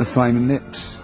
The Flaming Lips.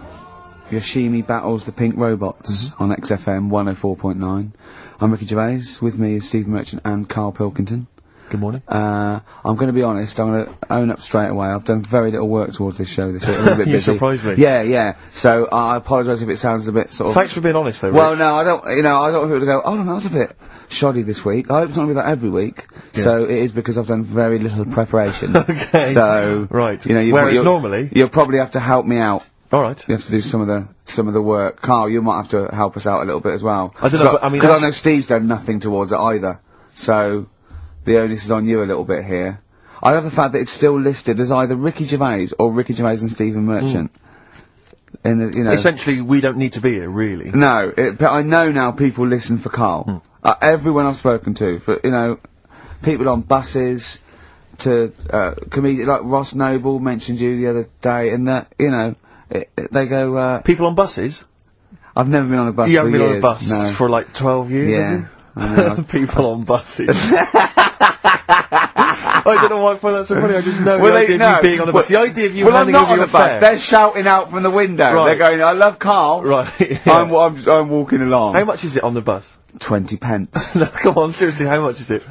Yoshimi battles the Pink Robots on XFM 104.9. I'm Ricky Gervais. With me is Steve Merchant and Carl Pilkington. Good morning. I'm going to be honest. I'm going to own up straight away. I've done very little work towards this show this week. I'm a little bit busy. You surprised me. Yeah. So I apologise if it sounds a bit sort of. Thanks for being honest, though. Rick. Well, no, I don't. I don't want people to go. Oh, no, that was a bit shoddy this week. I hope it's not going to be that every week. Yeah. So it is because I've done very little preparation. Okay. So right. Whereas normally you'll probably have to help me out. All right. You have to do some of the work. Carl, you might have to help us out a little bit as well. I don't know, but I mean, because I know Steve's done nothing towards it either. So the onus is on you a little bit here. I love the fact that it's still listed as either Ricky Gervais or Ricky Gervais and Stephen Merchant. In the, essentially, we don't need to be here, really. No, but I know now people listen for Carl. Everyone I've spoken to, for people on buses, to comedians like Ross Noble mentioned you the other day, and that they go. People on buses? I've never been on a bus. You haven't been years. on a bus for like 12 years, yeah. have you? People on buses. I don't know why I find that so funny. I just know the idea of you being on a bus. The idea of you handing over your bus. They're shouting out from the window. Right. They're going, "I love Carl." Right. Yeah. I'm walking along. How much is it on the bus? 20 pence. No, come on, seriously. How much is it?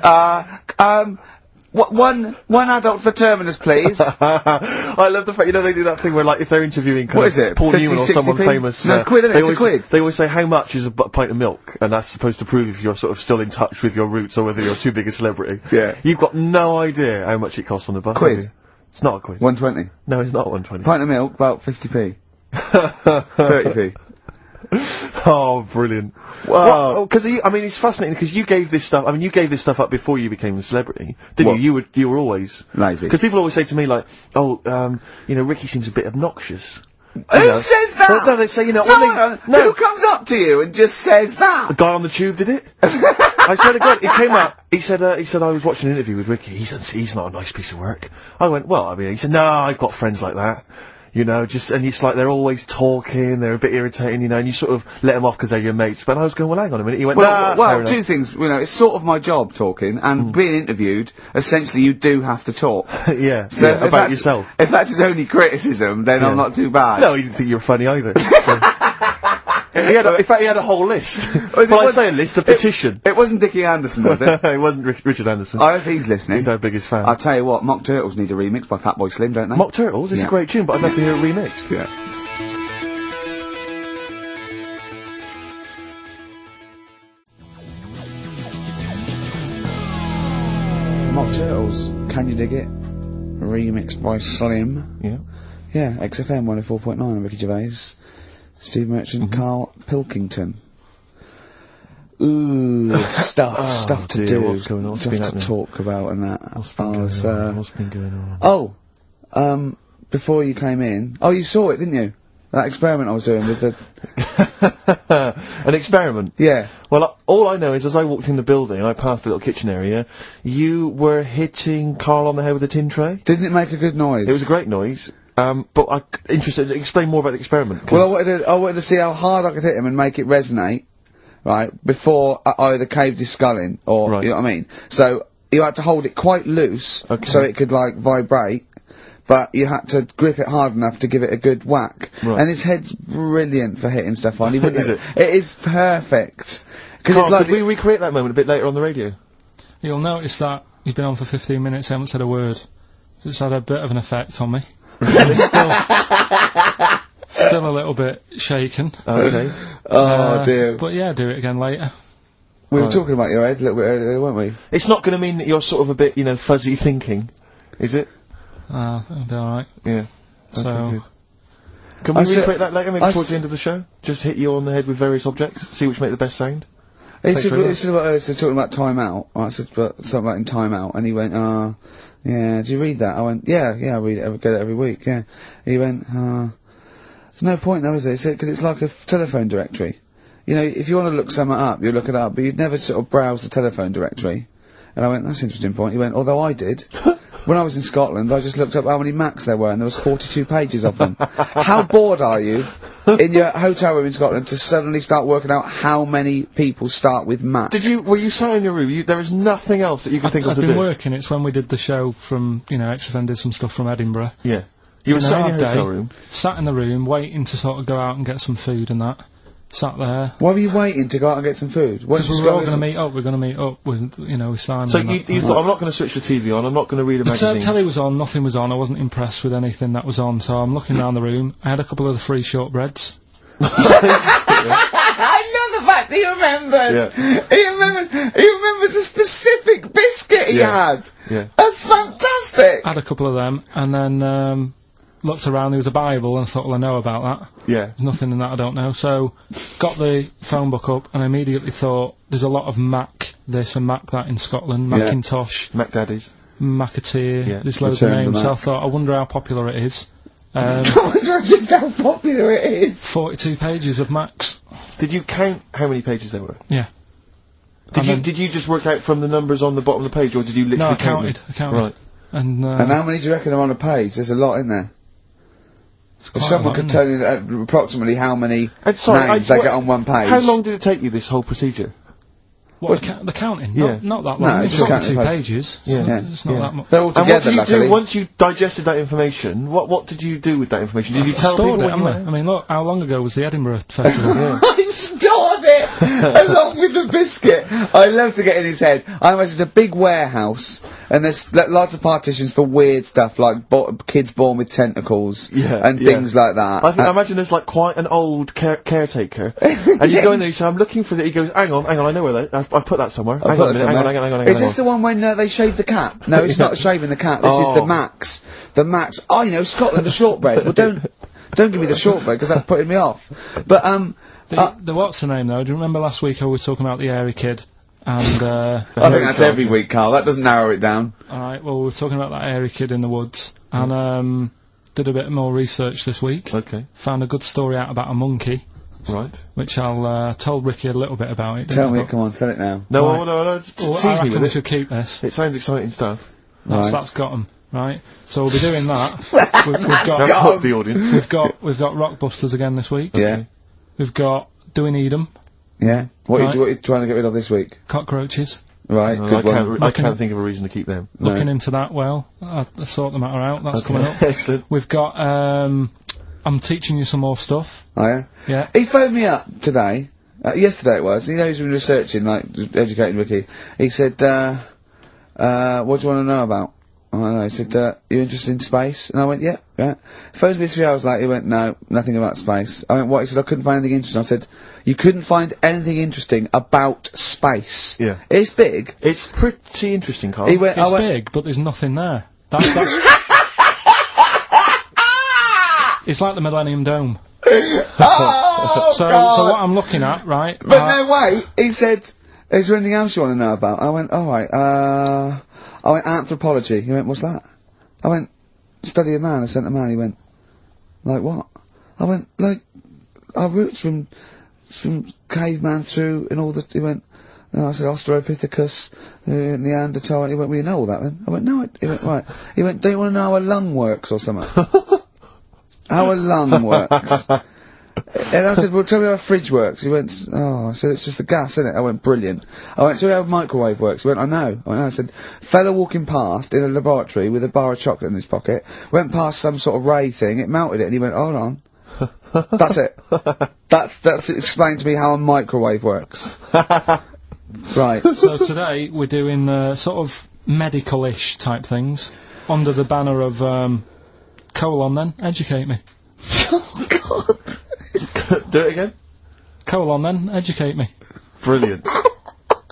One adult for Terminus, please. I love the fact, they do that thing where, like, if they're interviewing Paul 50, Newman or someone famous. No, it's quid, isn't it? It's a quid. They always say, how much is a pint of milk? And that's supposed to prove if you're sort of still in touch with your roots or whether you're too big a celebrity. Yeah. You've got no idea how much it costs on the bus. Quid? It's not a quid. 120. No, it's not 120. Pint of milk, about 50p. 30p. Oh, brilliant. Wow. Because, it's fascinating because you gave this stuff up before you became a celebrity, didn't you? You were always lazy. Because people always say to me, like, Ricky seems a bit obnoxious. Who says that? Well, no, they say, no. Who comes up to you and just says that? The guy on the tube did it. I swear to God, he came up, he said, I was watching an interview with Ricky, he said, he's not a nice piece of work. I went, he said, no, I've got friends like that. And it's like they're always talking, they're a bit irritating, and you sort of let them off because they're your mates. But I was going, well, hang on a minute. He went, well, two things, it's sort of my job talking, and being interviewed, essentially you do have to talk. Yeah, so about yourself. If that's his only criticism, then I'm not too bad. No, he didn't think you were funny either. In fact, he had a whole list. I say a list, a petition. It wasn't Dickie Anderson, was it? It wasn't Richard Anderson. I hope he's listening. He's our biggest fan. I'll tell you what, Mock Turtles need a remix by Fatboy Slim, don't they? Mock Turtles? It's a great tune, but I'd like to hear it remixed. Yeah. Mock Turtles, Can You Dig It? Remixed by Slim. Yeah. Yeah, XFM 104.9, Ricky Gervais. Steve Merchant, Carl Pilkington. Ooh, stuff to do. What's going on? Stuff to talk about and that. What's been going on? Before you came in. Oh, you saw it, didn't you? That experiment I was doing with the... An experiment? Yeah. Well, all I know is as I walked in the building and I passed the little kitchen area, you were hitting Carl on the head with a tin tray. Didn't it make a good noise? It was a great noise. But I'm interested to explain more about the experiment. Well, I wanted to see how hard I could hit him and make it resonate, right, before I either caved his skull in, or, you know what I mean? So, you had to hold it quite loose, so it could, like, vibrate, but you had to grip it hard enough to give it a good whack. Right. And his head's brilliant for hitting stuff on. Is it? It is perfect. Carl, could we recreate that moment a bit later on the radio? You'll notice that you've been on for 15 minutes, haven't said a word. It's had a bit of an effect on me. still a little bit shaken. Okay. Oh dear. But yeah, do it again later. We were talking about your head a little bit earlier, weren't we? It's not going to mean that you're sort of a bit, fuzzy thinking, is it? It'll be alright. Yeah. So... Okay, can we recreate that later, maybe towards the end of the show? Just hit you on the head with various objects, see which make the best sound? He said talking about Time Out. I said something about in Time Out, and he went, yeah, do you read that? I went, yeah, I read it, get it every week, yeah. He went, there's no point though, is there? He said, because it's like a telephone directory. If you want to look something up, you look it up, but you'd never sort of browse the telephone directory. And I went, that's an interesting point. He went, although I did. When I was in Scotland, I just looked up how many Macs there were, and there was 42 pages of them. How bored are you in your hotel room in Scotland to suddenly start working out how many people start with Mac? Were you sat in your room? There was nothing else that you could think of to do? I've been working. It's when we did the show from, XFM did some stuff from Edinburgh. Yeah. You were Been a sat in hard your hotel day. room. Sat in the room, waiting to sort of go out and get some food and that. Sat there. Why were you waiting to go out and get some food? Because we were all going to meet up. We're going to meet up with, with Simon. So and you that. thought, I'm not going to switch the TV on, I'm not going to read a The magazine. telly was on, nothing was on. I wasn't impressed with anything that was on, so I'm looking around the room. I had a couple of the free shortbreads. I love the fact he remembers. Yeah. He remembers a specific biscuit he had. Yeah. That's fantastic. Had a couple of them, and then looked around. There was a Bible, and I thought, well, I know about that. Yeah. There's nothing in that I don't know. So, got the phone book up, and I immediately thought, there's a lot of Mac this and Mac that in Scotland. Yeah. Macintosh, Mac Daddies. Macateer. Yeah. There's loads Return of to names. So I Mac. thought, I wonder how popular it is. Just how popular it is. 42 pages of Macs. Did you count how many pages there were? Yeah. Did you just work out from the numbers on the bottom of the page, or did you literally No, I count counted. them? I counted. Right. And And how many do you reckon are on a page? There's a lot in there. If quite a someone lot, could isn't tell you approximately how many Sorry, names they get on one page. How long did it take you, this whole procedure? What, the counting? Yeah. Not that No, long. it's It's just only counting 2 the pages. Yeah. Yeah. It's not that much. They're all And what together, did you luckily. do once you digested that information? What did you do with that information? Did you tell Stored people it, what you haven't I? were? I mean, look, how long ago was the Edinburgh Festival? I stored it along with the biscuit. I love to get in his head. I imagine it's a big warehouse, and there's lots of partitions for weird stuff like kids born with tentacles and things like that. I imagine there's like quite an old caretaker, and you go in there. You say, "I'm looking for that." He goes, "Hang on, I know where that. I put that somewhere. Hang on a minute, hang on. Is this the one when they shave the cat? No, it's not shaving the cat. This is the Max. The Max. Oh, Scotland, the shortbread. Well, don't give me the shortbread because that's putting me off. But the what's the name though? Do you remember last week how we were talking about the airy kid? And I think that's every week, Carl. That doesn't narrow it down. Alright, well, we were talking about that airy kid in the woods, and did a bit more research this week. Okay. Found a good story out about a monkey, Right. which I'll told Ricky a little bit about it. Tell me, didn't I? come on, tell it now. No, Right. no. Well, Tease I me reckon with we it. should keep this. It sounds exciting stuff. That's got 'em, right? So we'll be doing that. we've Now got hook the audience. we've got Rockbusters again this week. Yeah. We've got Doing Edam, Yeah. What Right. are you trying to get rid of this week? Cockroaches. Right, No, good one. I can't think of a reason to keep them. No. Looking into that, well, I sort the matter out. That's coming up. Excellent. We've got I'm teaching you some more stuff. Oh, yeah? Yeah. He phoned me up today. Yesterday it was. He's been researching, just educating Ricky. He said, what do you want to know about? I don't know. He said, you interested in space? And I went, yeah. He phoned me 3 hours later. He went, no, nothing about space. I went, what? He said, I couldn't find anything interesting. I said, you couldn't find anything interesting about space. Yeah. It's big. It's pretty interesting, Carl. He went, It's big, but there's nothing there. That's it's like the Millennium Dome. oh, So God. what I'm looking at, right? But no, wait. He said, is there anything else you want to know about? I went, alright, I went, anthropology. He went, what's that? I went, study a man. I sent a man. He went, like what? I went, like, our roots from caveman through and all the, he went, and I said Australopithecus, Neanderthal, and he went, well, you know all that then? I went, no, he went, right. He went, don't you want to know how a lung works or something? How a lung works. And I said, well, tell me how a fridge works. He went, oh, I said, it's just the gas, isn't it? I went, brilliant. I went, tell me how a microwave works. He went, I know. I went, no. I said, fella walking past in a laboratory with a bar of chocolate in his pocket, went past some sort of ray thing, it melted it, and he went, hold on. That's it. That's explained to me how a microwave works. Right. So today we're doing sort of medical-ish type things under the banner of colon. Then educate me. Oh, God. Do it again. Colon. Then educate me. Brilliant.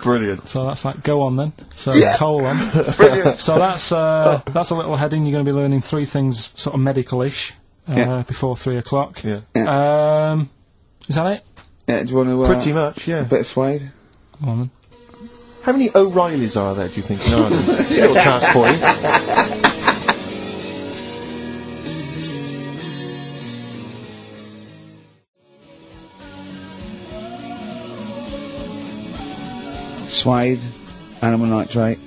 Brilliant. So that's like go on then. So Yeah. colon. Brilliant. So that's a little heading. You're going to be learning 3 things sort of medical-ish before 3 o'clock. Yeah. Is that it? Yeah, do you want to, Pretty much, yeah. a bit of suede? Go on then. How many O'Reillys are there, do you think? No, little chance for you. Suede, animal nitrate.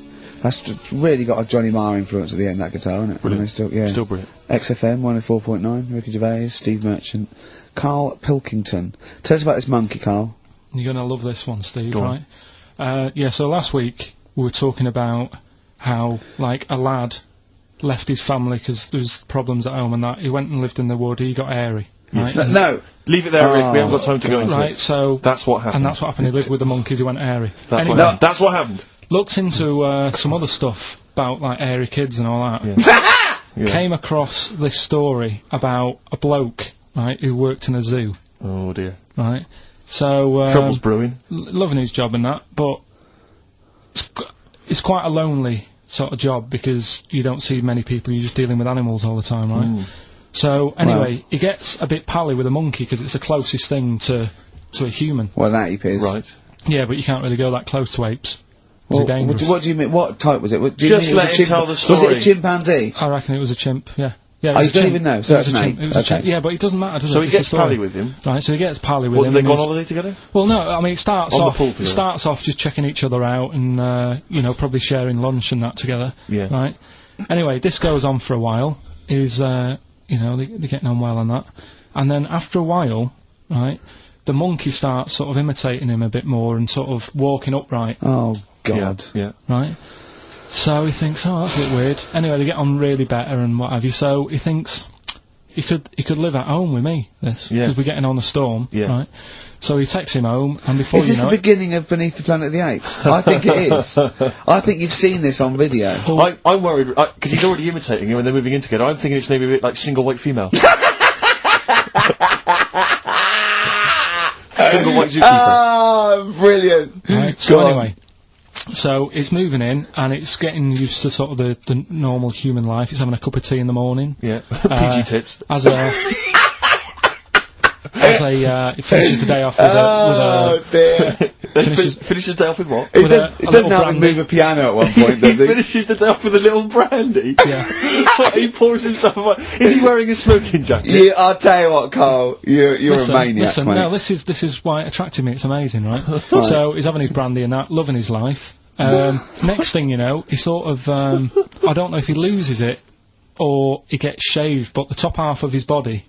That's really got a Johnny Marr influence at the end, that guitar, isn't it? Brilliant. Still Brilliant. XFM 104.9, Ricky Gervais, Steve Merchant, Carl Pilkington. Tell us about this monkey, Carl. You're going to love this one, Steve, Go right? So last week we were talking about how, like, a lad left his family because there was problems at home and that. He went and lived in the wood. He got airy. Right? No. Leave it there, Rick. We haven't got time to go into Right, it. so... That's what happened. And that's what happened. He lived with the monkeys. He went airy. That's Anyway, what happened. That's what happened. Looked into some other stuff about, like, airy kids and all that. Yeah. Came across this story about a bloke, right, who worked in a zoo. Oh, dear. Right? So... Trouble's brewing. Loving his job and that, but... It's quite a lonely sort of job because you don't see many people. You're just dealing with animals all the time, right? So, anyway, he gets a bit pally with a monkey because it's the closest thing to a human. Well, that ape is. Right. Yeah, but you can't really go that close to apes. Well, dangerous. What do you mean? What type was it? Do you Just mean let him tell the story. Was it a chimpanzee? I reckon it was a chimp, yeah. Yeah, I don't even know. So that's an ape. It was a chimp. Yeah, but it doesn't matter, does it? So he It's the gets story. pally with him. Right, so he gets pally with What, him. did they go on and holiday together? well, no, I mean, it starts On the off... pool together. starts off just checking each other out and, you know, probably sharing lunch and that together. Yeah. Right? Anyway, this goes on for a while. Is, you know, they're getting on well on that. And then after a while, right, the monkey starts sort of imitating him a bit more and sort of walking upright. Oh, God. Yeah. Right? So he thinks, oh, that's a bit weird. Anyway, they get on really better and what have you. So he thinks he could live at home with me, this. Yeah. Because we're getting on a storm. Yeah. Right? So he takes him home and before Is you this know the it... beginning of Beneath the Planet of the Apes? I think it is. I think you've seen this on video. I'm worried, because he's already imitating him and they're moving in together. I'm thinking it's maybe a bit like Single White Female. Single White Zookeeper. Oh, brilliant. Right, so Go on. anyway, so it's moving in and it's getting used to sort of the normal human life. It's having a cup of tea in the morning. Yeah. PG tips. As a it finishes the day off with Oh, dear. Finishes the day off with what? It With doesn't a little have him brandy. move a piano at one point, does He he? finishes the day off with a little brandy. Yeah. What, he pours himself a... Is he wearing a smoking jacket? Yeah, I'll tell you what, Carl. You're Listen, a maniac, listen, mate. no, this is why it attracted me. It's amazing, right? So he's having his brandy and that, loving his life. Next thing you know, he sort of, I don't know if he loses it or he gets shaved, but the top half of his body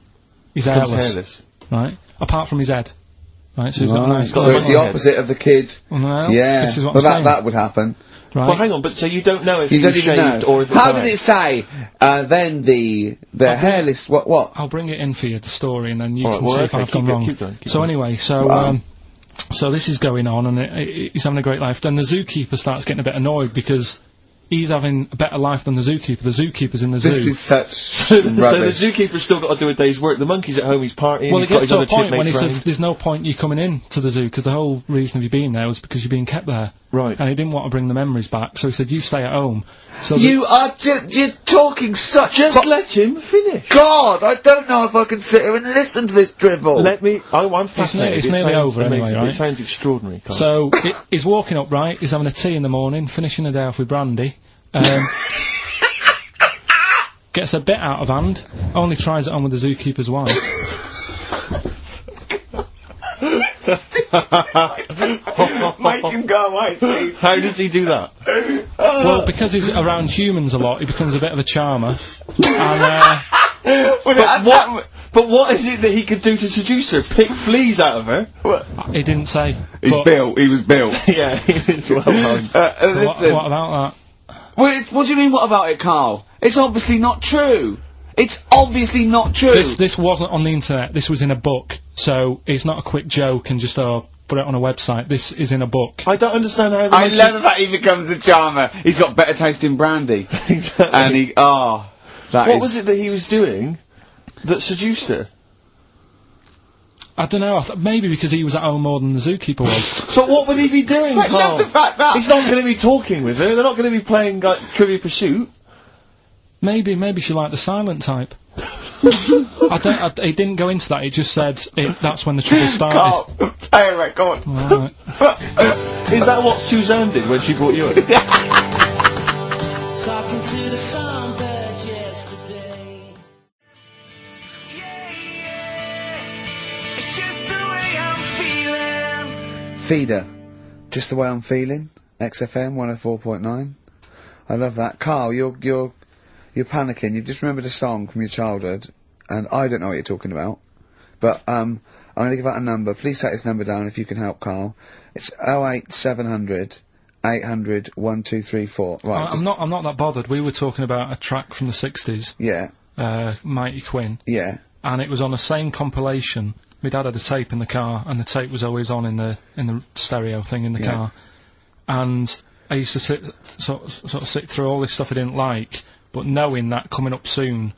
is Becomes hairless, hairless. right? Apart from his head, right? So he's got a nice. So it's the opposite of the kid. Well, Yeah. this is what Well, I'm saying. that would happen. Right? Well, hang on, but so you don't know if You he don't was even shaved know. or if How it's did it say? Then the hairless. What? I'll bring it in for you, the story, and then you All right, can well, see if okay, I've gone wrong. keep going. So anyway, so this is going on, and he's having a great life. Then the zookeeper starts getting a bit annoyed because he's having a better life than the zookeeper. The zookeeper's in the This zoo. is such So the rubbish. zookeeper's still got to do a day's work. The monkey's at home, he's partying, Well, he's it got gets his to a other point when he chipmates says round. there's no point you coming in to the zoo because the whole reason of you being there was because you're being kept there. Right. And he didn't want to bring the memories back, so he said, you stay at home. So You are you're talking such. Just let him finish. God, I don't know if I can sit here and listen to this drivel. Let me... I'm fascinated. it's It nearly sounds over anyway, amazing. right? It sounds extraordinary, Carl. So he's walking up right, he's having a tea in the morning, finishing the day off with brandy. Gets a bit out of hand, only tries it on with the zookeeper's wife. Make him go away, Steve. How does he do that? Well, because he's around humans a lot, he becomes a bit of a charmer. And, But what is it that he could do to seduce her? Pick fleas out of her? he didn't say. He's but- built. He was built. Yeah, it's well known. So what about What do you mean, what about it, Carl? It's obviously not true. It's obviously not true. that? This wasn't on the internet, this was in a book, so it's not a quick joke and just, put it on a website. This is in a book. I don't understand how the I monkey... love that he becomes a charmer. He's got better taste in brandy. Exactly. And he, that What is- was it that he was doing that seduced her? I don't know, maybe because he was at home more than the zookeeper was. But what would he be doing, I love Carl? the fact that- He's not going to be talking with her. They're not going to be playing like Trivia Pursuit. Maybe she liked the silent type. It didn't go into that, it just said that's when the trouble started. Carl, play a record. Alright. Is that what Suzanne did when she brought you in? Talking to the songbirds yesterday. Yeah, it's just the way I'm feeling. Feeder. Just the way I'm feeling. XFM 104.9. I love that. Carl, you're panicking. You've just remembered a song from your childhood, and I don't know what you're talking about. But, I'm going to give out a number. Please take this number down if you can help, Carl. It's 08700 800 1234. Right. I'm not that bothered. We were talking about a track from the 60s, Yeah. Mighty Quinn, Yeah. and it was on the same compilation. My dad had a tape in the car, and the tape was always on in the stereo thing in the Yeah. car. And I used to sort of sit through all this stuff I didn't like, but knowing that coming up soon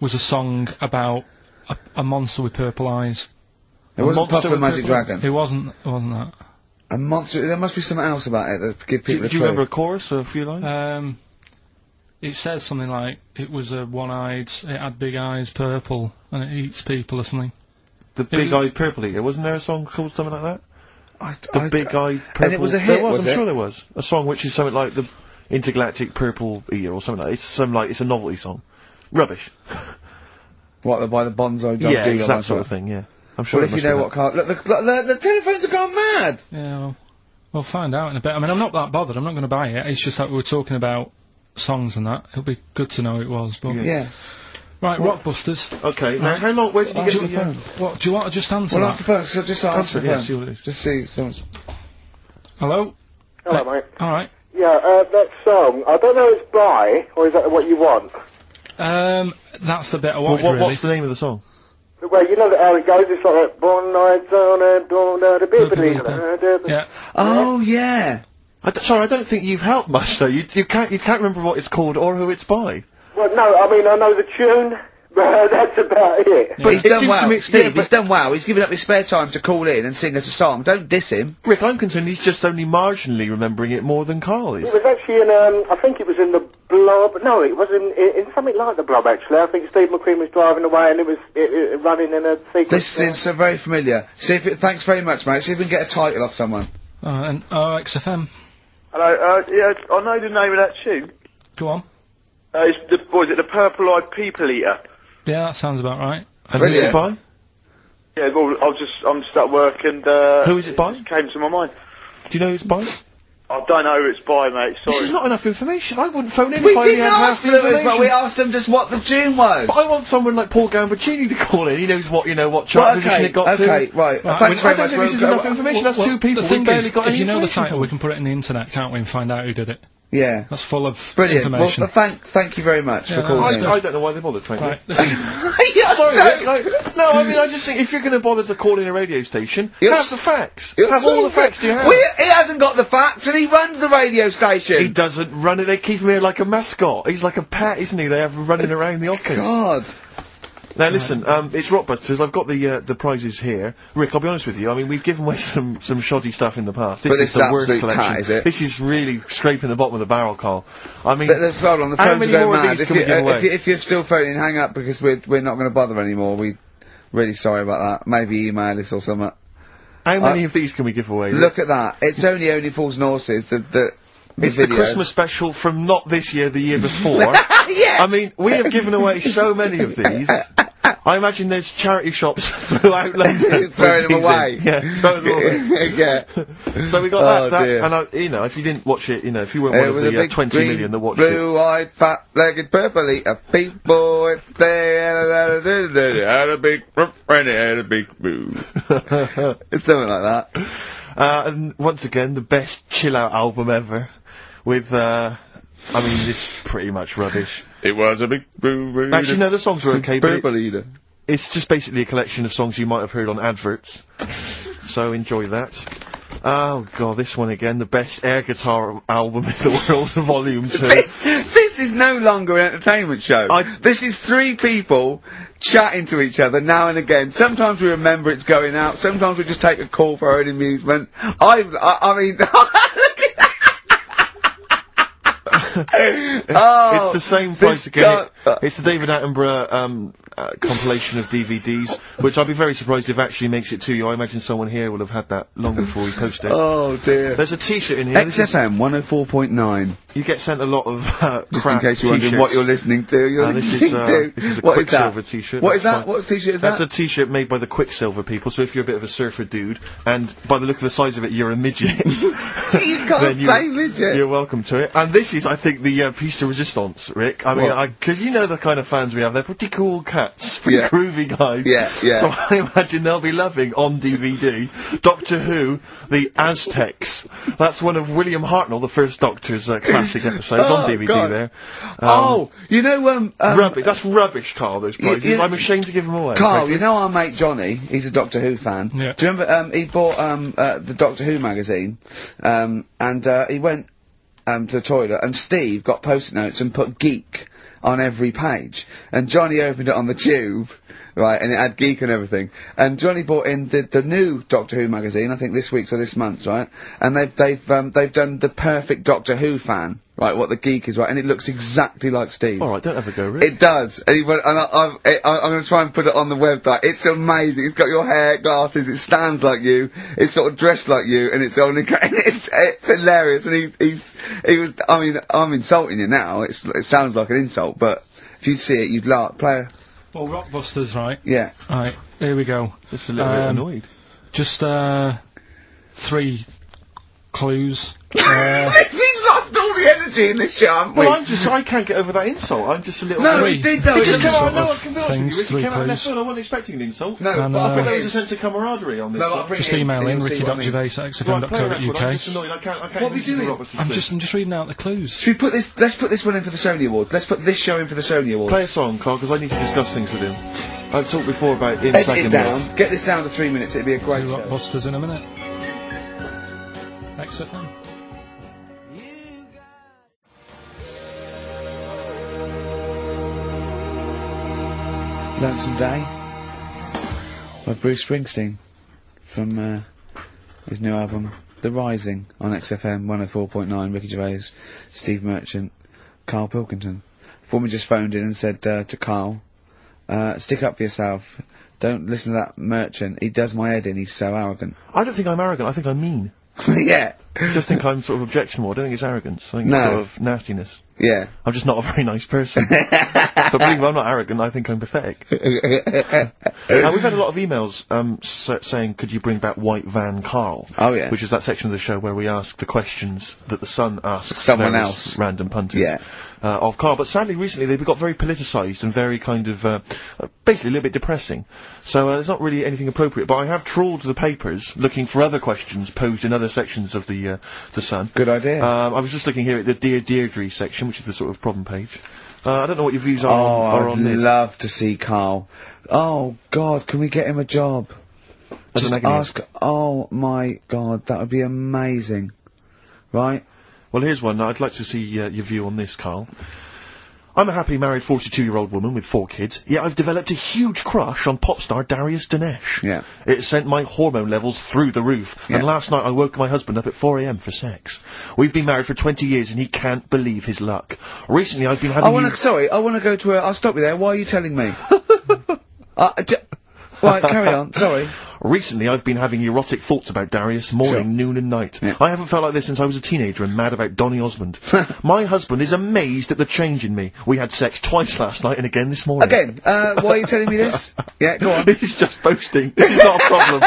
was a song about a monster with purple eyes. It wasn't Puff monster the with Magic purple Dragon. It wasn't that. A monster. There must be something else about it that give people Do a you clue. remember a chorus or a few lines? It says something like, it was a one-eyed, it had big eyes, purple, and it eats people or something. The Big-Eyed Purple Eater. Wasn't there a song called something like that? The Big-Eyed Purple... And it was a hit, I'm was it? sure there was. A song which is something like the Intergalactic Purple Eater or something like that. It's a novelty song. Rubbish. What, by the Bonzo Dog? Yeah, it's that sort of thing, yeah. I'm sure Well, if you know what car... Look, the telephones have gone mad! Yeah, well, we'll find out in a bit. I mean, I'm not that bothered, I'm not going to buy it. It's just that we were talking about songs and that. It'll be good to know who it was, but... Yeah. Right, Rockbusters. Okay, now how long... Where did you get Answer the... the phone. What, do you want to just answer Well, that? answer the phone, so just answer the yeah, phone. see what it is. Just see if someone's... Hello? Hello, mate. Alright. Yeah, that song, I don't know if it's by, or is that what you want? That's the bit I wanted, really. What's the name of the song? Well, you know how it goes, it's like that, one night on a dawn, the Yeah. Oh, yeah! Sorry, I don't think you've helped much, though. You can't remember what it's called or who it's by. Well, no, I mean, I know the tune, but that's about it. But he's It done seems well. to me- Steve, yeah, he's done well. He's given up his spare time to call in and sing us a song. Don't diss him. Rick, I'm concerned he's just only marginally remembering it more than Carl is. It was actually in, I think it was in the Blob, no, it was in something like the Blob, actually. I think Steve McQueen was driving away and it was running in a sequence. This is so very familiar. See if thanks very much, mate. See if we can get a title off someone. And XFM. Hello, yeah, I know the name of that tune. Go on. It's the Purple-Eyed People Eater? Yeah, that sounds about right. And who's it by? Yeah, well, I'm just at work and, Who is it by? it came to my mind. Do you know who it's by? I don't know who it's by, mate, sorry. This is not enough information. I wouldn't phone in We if I only didn't had half ask the Lewis, information. but we asked him just what the tune was. But I want someone like Paul Gambaccini to call in. He knows what chart position it got to. Okay, right. Thanks I very don't much. think this is enough information. That's two people. The thing We barely is, got if any you know the information title, from. we can put it in the internet, can't we, and find out who did it. Yeah. That's full of Brilliant. information. Well, thank you very much for calling in. I don't know why they bothered, frankly. Right, listen. Sorry, Rick, no, I mean, I just think if you're going to bother to call in a radio station, You're have s- the facts. You're Have so all the facts you have. He hasn't got the facts, and he runs the radio station. He doesn't run it. They keep him here like a mascot. He's like a pet, isn't he? They have him running around the office. God. Now listen, it's Rockbusters. I've got the prizes here. Rick, I'll be honest with you. I mean, we've given away some shoddy stuff in the past. This But is this the worst absolute collection. tat, is it? This is really scraping the bottom of the barrel, Carl. I mean, Hold on, the how phones many are going more of mad. these can we give away? If you're still phoning, hang up because we're not going to bother anymore. We're really sorry about that. Maybe email us or something. How many of these can we give away? Look at that. It's only Fools and Horses. It's the Christmas special from not this year, the year before. Yeah. I mean, we have given away so many of these. I imagine there's charity shops throughout London Throwing them away. Yeah, throwing them away. Yeah. So we got that, dear. and if you didn't watch it, if you weren't one of the 20 million that watched it. Blue-eyed, fat-legged, purple-eater people, if they had a big and had a big boo. It's something like that. And once again, the best chill-out album ever, with, I mean, this pretty much rubbish. It was a big boo. Actually, no, the songs were okay, but Purple-eater. it's just basically a collection of songs you might have heard on adverts. So enjoy that. Oh god, this one again, the best air guitar album in the world, volume 2. This is no longer an entertainment show. This is three people chatting to each other now and again. Sometimes we remember it's going out. Sometimes we just take a call for our own amusement. I mean, It's the same price again. guy- It's the David Attenborough compilation of DVDs, which I'd be very surprised if it actually makes it to you. I imagine someone here will have had that long before we post it. Oh dear. There's a T-shirt in here. This is- XFM 104.9. You get sent a lot of Just crap in case you're wondering t-shirts. what you're listening to. You're This listening is to. this is a What is that? Quicksilver T-shirt. What is that's that? fine. What T-shirt is That's that? a T-shirt made by the Quicksilver people. So if you're a bit of a surfer dude, and by the look of the size of it, you're a midget. You can't then say midget. You're welcome to it. And this is, I think. think the piece de resistance, Rick. I mean, What? because you know the kind of fans we have. They're pretty cool cats, pretty Yeah. groovy guys. Yeah, yeah. So I imagine they'll be loving on DVD Doctor Who, the Aztecs. That's one of William Hartnell, the first Doctor's classic episodes on DVD. God. There. You know, Rubbish. That's rubbish, Carl. Those prizes. you- I'm ashamed to give them away. Carl, frankly. you know our mate Johnny? He's a Doctor Who fan. Yeah. Do you remember? He bought the Doctor Who magazine, and he went to the toilet, and Steve got post-it notes and put geek on every page, and Johnny opened it on the tube. Right, and it had geek and everything. And Johnny bought in the new Doctor Who magazine, I think this week's or this month's, right? And they've done the perfect Doctor Who fan, right? What the geek is, right? And it looks exactly like Steve. All right, don't ever go, Rick. It does. And he went, and I'm going to try and put it on the website. It's amazing. It's got your hair, glasses. It stands like you. It's sort of dressed like you, and it's only. It's hilarious. And he was. I mean, I'm insulting you now. It sounds like an insult, but if you'd see it, you'd laugh. Well, Rockbusters, right? Yeah. Right, here we go. Just a little bit annoyed. Just 3 clues. We've lost all the energy in this show, haven't we? Well, I can't get over that insult. I'm just a little. No, Three. we did though. It It just was came out. sort No, I of can be honest with you. things, It 3 came out of left clues. field. I wasn't expecting an insult. No, And, but I thought there it was a is. sense of camaraderie on this. No, I'll bring Just it in, email and in you'll see what I mean. Right, play a record. I'm ricky.gervais@xfm.co.uk. just annoyed. I can't What are we listen to doing? Rockbusters I'm clip. just reading out the clues. Should we put this? Let's put this one in for the Sony Award. Let's put this show in for the Sony Award. Play a song, Carl, because I need to discuss things with him. I've talked before about in Edit second it down. Get this down to 3 minutes. It'd be a great show. Rockbusters in a minute. XFM. Lonesome Day by Bruce Springsteen from his new album The Rising on XFM 104.9. Ricky Gervais, Steve Merchant, Carl Pilkington. Foreman just phoned in and said to Carl, stick up for yourself, don't listen to that Merchant, he does my head in, he's so arrogant. I don't think I'm arrogant. I think I'm mean. Yeah. I just think I'm sort of objectionable. I don't think it's arrogance. I think No. it's sort of nastiness. Yeah. I'm just not a very nice person. But believe me, I'm not arrogant. I think I'm pathetic. We've had a lot of emails saying, could you bring back White Van Carl? Oh, yeah. Which is that section of the show where we ask the questions that the Sun asks Someone various else. random punters Yeah. of Carl. But sadly, recently they've got very politicised and very kind of basically a little bit depressing. So there's not really anything appropriate. But I have trawled the papers looking for other questions posed in other sections of the Sun. Good idea. I was just looking here at the Dear Deirdre section, which is the sort of problem page. I don't know what your views are Oh, on I'd this. love to see Carl. Oh, God, can we get him a job? As Just an agony. ask. Oh, my God, that would be amazing. Right? Well, here's one. I'd like to see your view on this, Carl. I'm a happily married 42-year-old woman with 4 kids, yet I've developed a huge crush on pop star Darius Dinesh. Yeah. It sent my hormone levels through the roof, Yeah. and last night I woke my husband up at 4 a.m. for sex. We've been married for 20 years and he can't believe his luck. Recently I've been having I wanna go to I'll stop you there. Why are you telling me? Right, carry on, sorry. Recently, I've been having erotic thoughts about Darius morning, noon and night. Yeah. I haven't felt like this since I was a teenager and mad about Donny Osmond. My husband is amazed at the change in me. We had sex twice last night and again this morning. Again, why are you telling me this? Yeah, go on. He's just boasting. This is not a problem.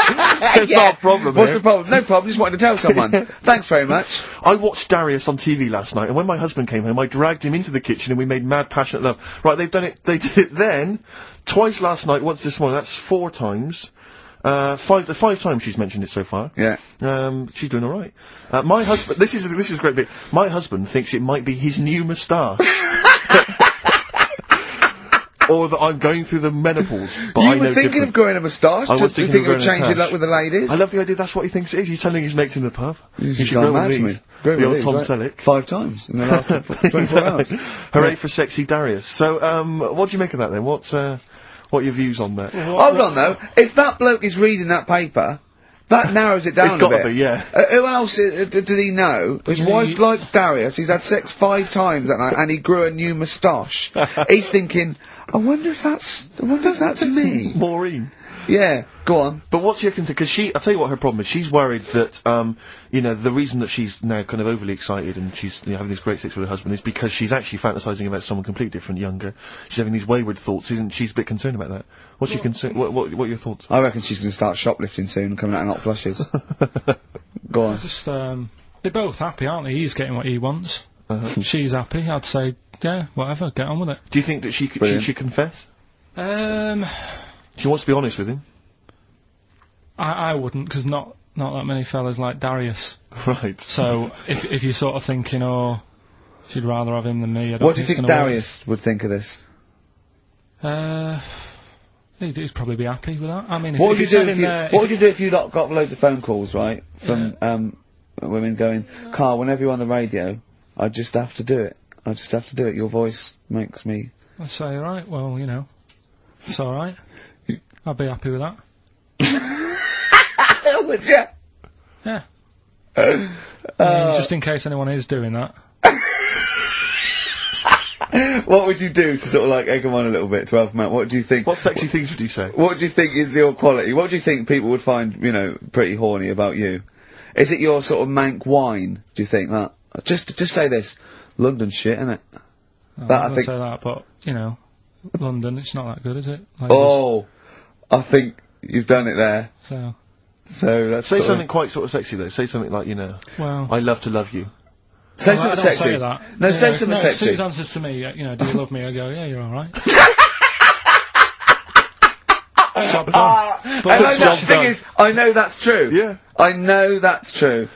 It's not a problem. What's here. the problem? No problem, just wanted to tell someone. Thanks very much. I watched Darius on TV last night, and when my husband came home, I dragged him into the kitchen and we made mad, passionate love. Right, they did it then, twice last night, once this morning. That's 4 times. 5 times she's mentioned it so far. Yeah. She's doing alright. My husband, this is a great bit. My husband thinks it might be his new moustache. Or that I'm going through the menopause, but I You know were thinking different. of growing a moustache? I was Do you thinking think of it would growing a change your moustache. luck with the ladies? I love the idea that's what he thinks it is. He's telling his mates in the pub. You He should should go grow mad with for me. these. Grow The with old these, Tom right? Selleck. 5 times in the last 24 hours. Hooray for sexy Darius. So, what do you make of that then? What are your views on that? Hold on though, if that bloke is reading that paper, that narrows it down It's a gotta bit. be, yeah. Who else did he know? His wife likes Darius, he's had sex 5 times that night, and he grew a new moustache. He's thinking, I wonder if that's me. Maureen. Yeah, go on. But what's your concern? Because I'll tell you what her problem is. She's worried that, the reason that she's now kind of overly excited and she's having this great sex with her husband is because she's actually fantasizing about someone completely different, younger. She's having these wayward thoughts, isn't she's a bit concerned about that. What's your concern? What are your thoughts? I reckon she's going to start shoplifting soon and coming out in hot flushes. Go on. Just, they're both happy, aren't they? He's getting what he wants. she's happy, I'd say, yeah, whatever, get on with it. Do you think that she should confess? She wants to be honest with him. I wouldn't, because not that many fellas like Darius. Right. So, if you're sort of thinking, oh, she'd rather have him than me, I don't What do you it's think gonna Darius would think of this? He'd probably be happy with that. I mean, What would you do if you got loads of phone calls, right, from women going, Carl, whenever you're on the radio, I just have to do it. I just have to do it. Your voice makes me... I'd say, right, well, you know, it's alright. I'd be happy with that. Would you? Yeah. I mean, just in case anyone is doing that. What would you do to sort of like egg them on a little bit to help them out? What do you think? What sexy things would you say? What do you think is your quality? What do you think people would find, you know, pretty horny about you? Is it your sort of mank wine? Do you think that? Just say this, London shit, innit? I think say that, but you know, London, it's not that good, is it? Like I think you've done it there. So that's say something quite sort of sexy though. Say something like, you know, well, I love to love you. Say something sexy. Say that. No, say something sexy. Sue's answers to me, you know, do you love me? I go, yeah, you're alright. Job done. And the thing is, I know that's true. Yeah. I know that's true.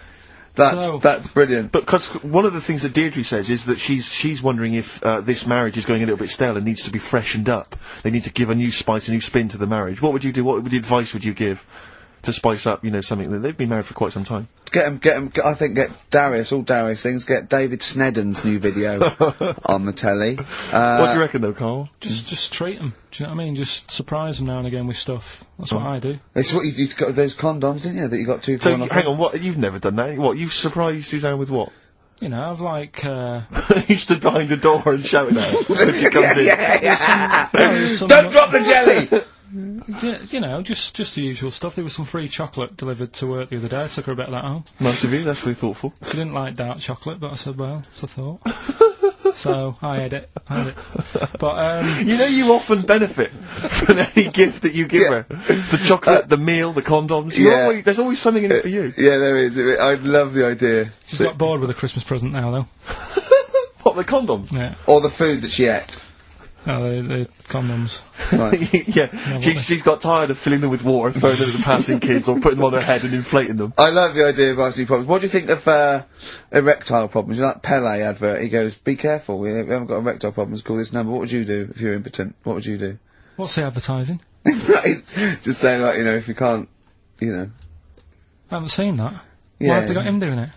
That's brilliant. But because one of the things that Deirdre says is that she's wondering if this marriage is going a little bit stale and needs to be freshened up. They need to give a new spice, a new spin to the marriage. What would you do? What advice would you give to spice up, you know, something that they've been married for quite some time? Get him. I think get Darius, all Darius things. Get David Snedden's new video on the telly. What do you reckon though, Carl? Just treat them. Do you know what I mean? Just surprise them now and again with stuff. That's what I do. It's what you got those condoms, didn't you? That you got two. So hang on, what? You've never done that? What? You've surprised Suzanne with what? You know, I've like. You stood behind a door and shouted at her when she comes in. Don't drop the jelly. Yeah, you know, just the usual stuff. There was some free chocolate delivered to work the other day. I took her a bit of that home. Nice of you, that's really thoughtful. She didn't like dark chocolate, but I said, well, it's a thought. So, I had it. But, you know, you often benefit from any gift that you give her. The chocolate, the meal, the condoms. There's always something in it for you. Yeah, there is. I love the idea. She's got bored with a Christmas present now, though. What, the condoms? Yeah. Or the food that she ate. No, the condoms. Right. Yeah, she's got tired of filling them with water, throwing them at the passing kids, or putting them on her head and inflating them. I love the idea of asking problems. What do you think of erectile problems? You know, that Pele advert, he goes, be careful, we haven't got erectile problems, call this number. What would you do if you're impotent? What would you do? What's the advertising? Just saying, like, you know, if you can't, you know. I haven't seen that. Yeah. Why have they got him doing it?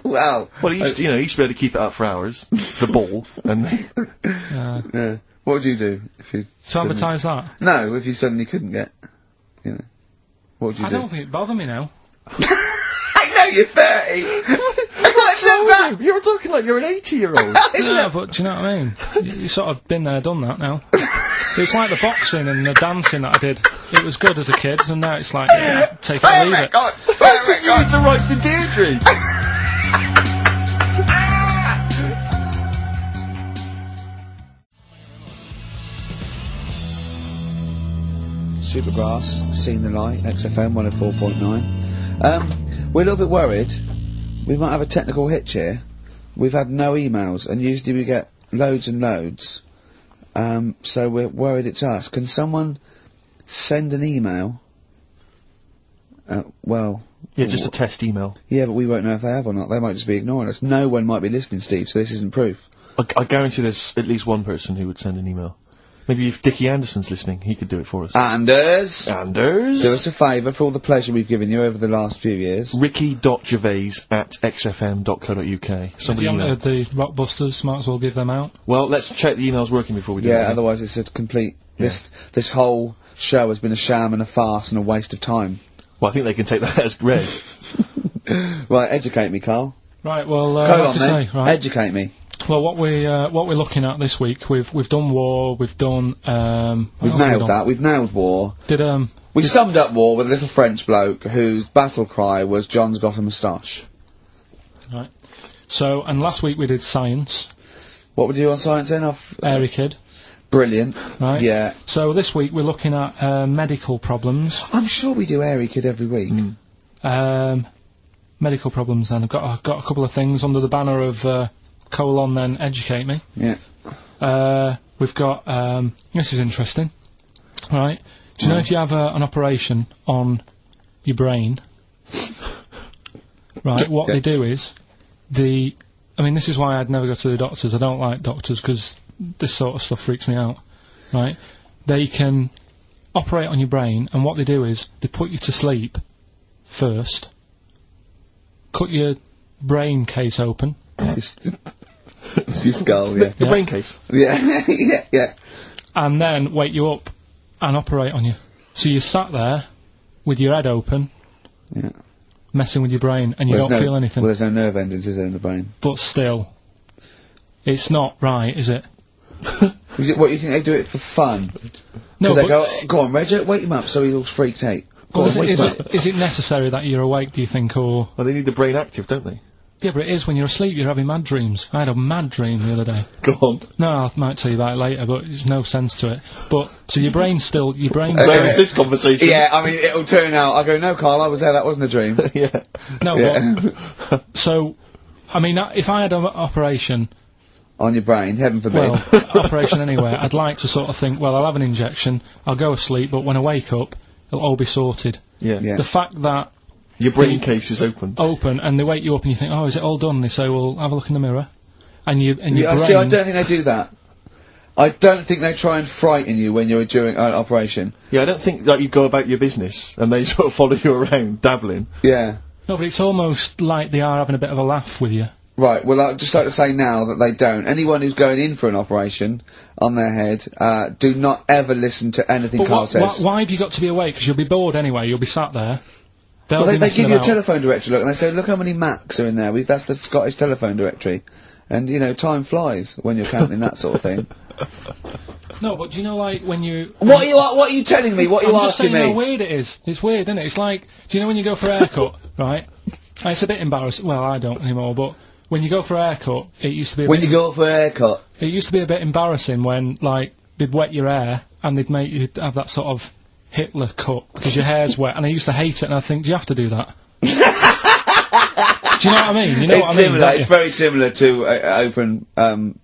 Well, he used to be able to keep it up for hours, the ball, and... yeah. What would you do if you... To advertise that? No, if you suddenly couldn't get, you know. What would you do? I don't think it'd bother me now. I know you're 30! What's wrong with you? You're talking like you're an 80-year-old. No, but do you know what I mean? You sort of been there, done that now. It's like the boxing and the dancing that I did. It was good as a kid, and now it's like, take it or leave it. You need to write to Deirdre! Supergrass, Seen the Light, XFM 104.9. We're a little bit worried. We might have a technical hitch here. We've had no emails, and usually we get loads and loads. So we're worried it's us. Can someone send an email? Yeah, just a test email. Yeah, but we won't know if they have or not. They might just be ignoring us. No one might be listening, Steve, so this isn't proof. I guarantee there's at least one person who would send an email. Maybe if Dickie Anderson's listening, he could do it for us. Anders! Do us a favour for all the pleasure we've given you over the last few years. ricky.gervais@xfm.co.uk. If you haven't heard the Rockbusters, might as well give them out. Well, let's check the emails working before we do Yeah, that. otherwise it's a complete... This whole show has been a sham and a farce and a waste of time. Well, I think they can take that as read. Right, educate me, Carl. Right, well, Go on, say, right? Educate me. Well, what we're looking at this week, we've done war, we've done We've nailed that. We've nailed war. We summed up war with a little French bloke whose battle cry was "John's got a moustache." Right. So, and last week we did science. What would you do on science then? Airy Kid. Brilliant. Right. Yeah. So this week we're looking at medical problems. I'm sure we do Airy Kid every week. Medical problems. Then I've got a couple of things under the banner of then educate me. Yeah. We've got, this is interesting, right? Do you know if you have an operation on your brain, right, what they do is, I mean, this is why I'd never go to the doctors. I don't like doctors because this sort of stuff freaks me out, right? They can operate on your brain, and what they do is they put you to sleep first, cut your brain case open. Your skull, yeah. The brain case. Yeah, yeah. And then wake you up and operate on you. So you sat there with your head open, Yeah. messing with your brain, and you don't feel anything. Well, there's no nerve endings, is there, in the brain? But still, it's not right, is it? What, you think they do it for fun? No, They but go on, Reg, wake him up so he all freaked out. Go well, on, wake him up. is it necessary that you're awake, do you think, or... Well, they need the brain active, don't they? Yeah, but it is when you're asleep, you're having mad dreams. I had a mad dream the other day. Go on. No, I might tell you about it later, but there's no sense to it. But, so your brain's So is this conversation. Yeah, I mean, it'll turn out. I go, no, Carl, I was there, that wasn't a dream. Yeah. No, Yeah. but... So, I mean, if I had an operation... On your brain, heaven forbid. Well, operation anywhere, I'd like to sort of think, well, I'll have an injection, I'll go asleep, but when I wake up, it'll all be sorted. Yeah. Yeah. The fact that Your brain case is open. and they wake you up and you think, oh, is it all done? They say, well, have a look in the mirror. And your brain... See, I don't think they do that. I don't think they try and frighten you when you're during an operation. Yeah, I don't think that you go about your business and they sort of follow you around, dabbling. Yeah. No, but it's almost like they are having a bit of a laugh with you. Right, well, I'd just like to say now that they don't. Anyone who's going in for an operation on their head, do not ever listen to anything But Carl says. why have you got to be awake? Because you'll be bored anyway, you'll be sat there. Well, they give you a telephone directory, look, and they say, look how many Macs are in there. That's the Scottish telephone directory. And, you know, time flies when you're counting that sort of thing. No, but do you know, like, when you... What are you telling me? What are you I'm just asking saying me? how weird it is. It's weird, isn't it? It's like, do you know when you go for a haircut, right? It's a bit embarrassing. Well, I don't anymore, but when you go for a haircut, it used to be a When bit... you go for a haircut. It used to be a bit embarrassing when, like, they'd wet your hair and they'd make you have that sort of Hitler cut because your hair's wet, and I used to hate it, and I think, do you have to do that? Do you know what I mean? You know It's what I mean, similar. don't It's you? very similar to open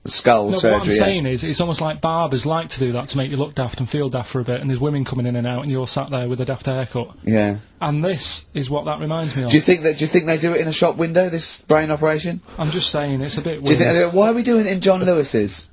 skull No, but surgery. what I'm saying is, it's almost like barbers like to do that to make you look daft and feel daft for a bit, and there's women coming in and out, and you're sat there with a daft haircut. Yeah. And this is what that reminds me of. Do you think they do it in a shop window? This brain operation? I'm just saying, it's a bit Do you weird. think they do it? Why are we doing it in John Lewis's?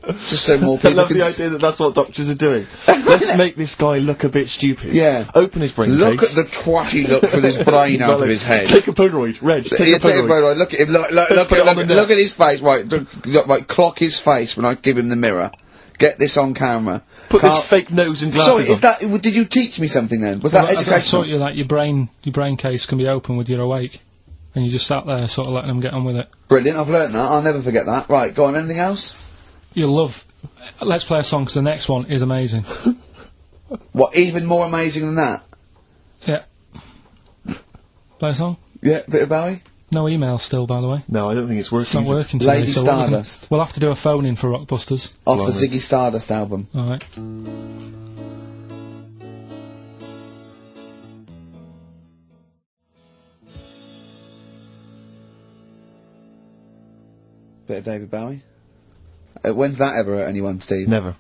Just so more I people love can the idea that that's what doctors are doing. Let's make this guy look a bit stupid. Yeah. Open his brain Look case. at the twatty look for this brain out of his head. Take a Polaroid. Reg, take Yeah, a Polaroid. Look at him. Look at his face. Right, right. Clock his face when I give him the mirror. Get this on camera. Put this fake nose and glasses Sorry, on. did you teach me something then? Was Well, that I educational? taught you that your brain case can be open with your awake, and you just sat there sort of letting them get on with it. Brilliant. I've learnt that. I'll never forget that. Right, go on. Anything else? You'll love... Let's play a song, because the next one is amazing. What? Even more amazing than that? Yeah. Play a song? Yeah. Bit of Bowie. No email still, by the way. No, I don't think it's working. It's not working today. Lady so what we're gonna- Stardust. We'll have to do a phone-in for Rockbusters. Off the Blimey. Ziggy Stardust album. Alright. Bit of David Bowie. When's that ever hurt anyone, Steve? Never.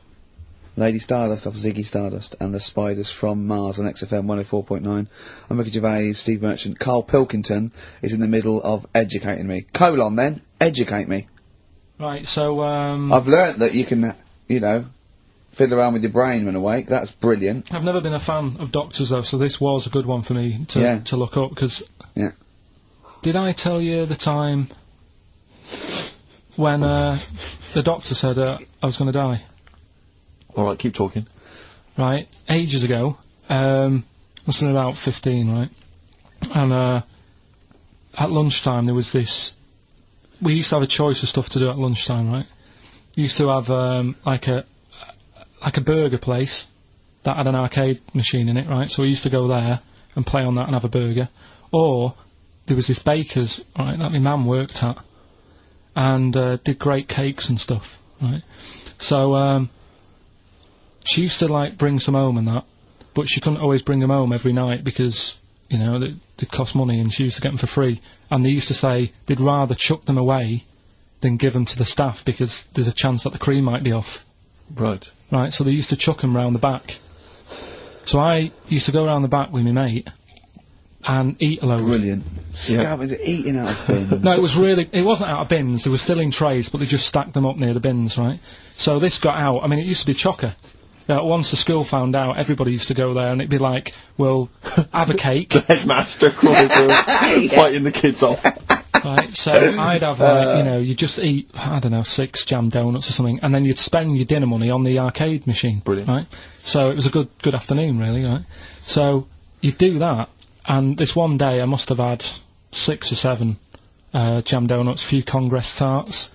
Lady Stardust off Ziggy Stardust and the Spiders from Mars on XFM 104.9. I'm Ricky Gervais, Steve Merchant. Carl Pilkington is in the middle of educating me. Colon then, educate me. Right, so, I've learnt that you can, you know, fiddle around with your brain when awake. That's brilliant. I've never been a fan of doctors, though, so this was a good one for me to look up, because... Yeah. Did I tell you the time when, the doctor said, I was gonna die? Alright, keep talking. Right, ages ago, must have been about 15, right? And, at lunchtime there was this... We used to have a choice of stuff to do at lunchtime, right? We used to have, like a burger place that had an arcade machine in it, right? So we used to go there and play on that and have a burger. Or, there was this baker's, right, that my mum worked at, and, did great cakes and stuff, right? So, she used to, like, bring some home and that, but she couldn't always bring them home every night because, you know, they cost money, and she used to get them for free. And they used to say they'd rather chuck them away than give them to the staff because there's a chance that the cream might be off. Right. Right, so they used to chuck them round the back. So I used to go round the back with my mate and eat a load. Brilliant. Scavenging, eating out of bins. No, it wasn't out of bins, they were still in trays, but they just stacked them up near the bins, right? So this got out, I mean, it used to be chocker. Once the school found out, everybody used to go there and it'd be like, well, have a cake. The headmaster crawling through, fighting the kids off. Right, so I'd have, like, you know, you'd just eat, I don't know, 6 jam donuts or something, and then you'd spend your dinner money on the arcade machine. Brilliant. Right? So it was a good afternoon, really, right? So you'd do that, and this one day I must have had 6 or 7 jam donuts, a few Congress tarts.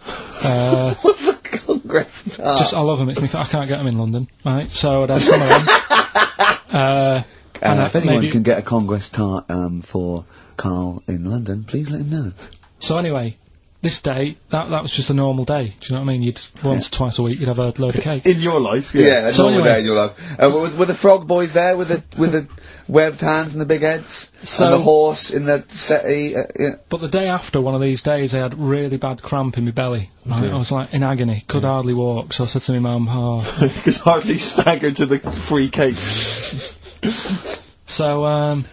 What's a Congress tart? I love them, I can't get them in London, right? So I'd have some of them. And if anyone can get a Congress tart for Carl in London, please let him know. So anyway, this day, that was just a normal day. Do you know what I mean? You'd once or twice a week, you'd have a load of cake. In your life, Yeah, a So normal anyway- day in your life. Were the frog boys there with the webbed hands and the big heads? So- and the horse in the settee? Yeah. But the day after one of these days, I had really bad cramp in my belly. Right? I was like in agony, could hardly walk. So I said to my mum, You could hardly stagger to the free cakes. So,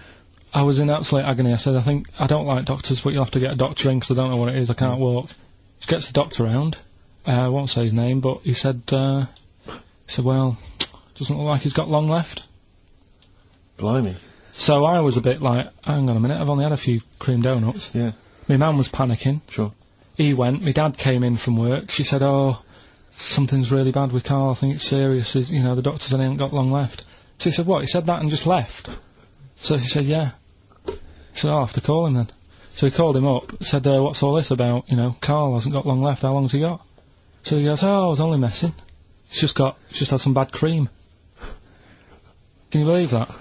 I was in absolute agony. I said, I don't like doctors, but you'll have to get a doctor in 'cause I don't know what it is, I can't walk. She gets the doctor round, I won't say his name, but he said, well, doesn't look like he's got long left. Blimey. So I was a bit like, hang on a minute, I've only had a few cream donuts. Yeah. My mum was panicking. Sure. He went, my dad came in from work, she said, oh, something's really bad with Carl, I think it's serious, you know, the doctor said he ain't got long left. So he said, what, he said that and just left? So she said, yeah. He said, I'll have to call him then. So he called him up, said, what's all this about? You know, Carl hasn't got long left, how long's he got? So he goes, oh, I was only messing. He's just had some bad cream. Can you believe that?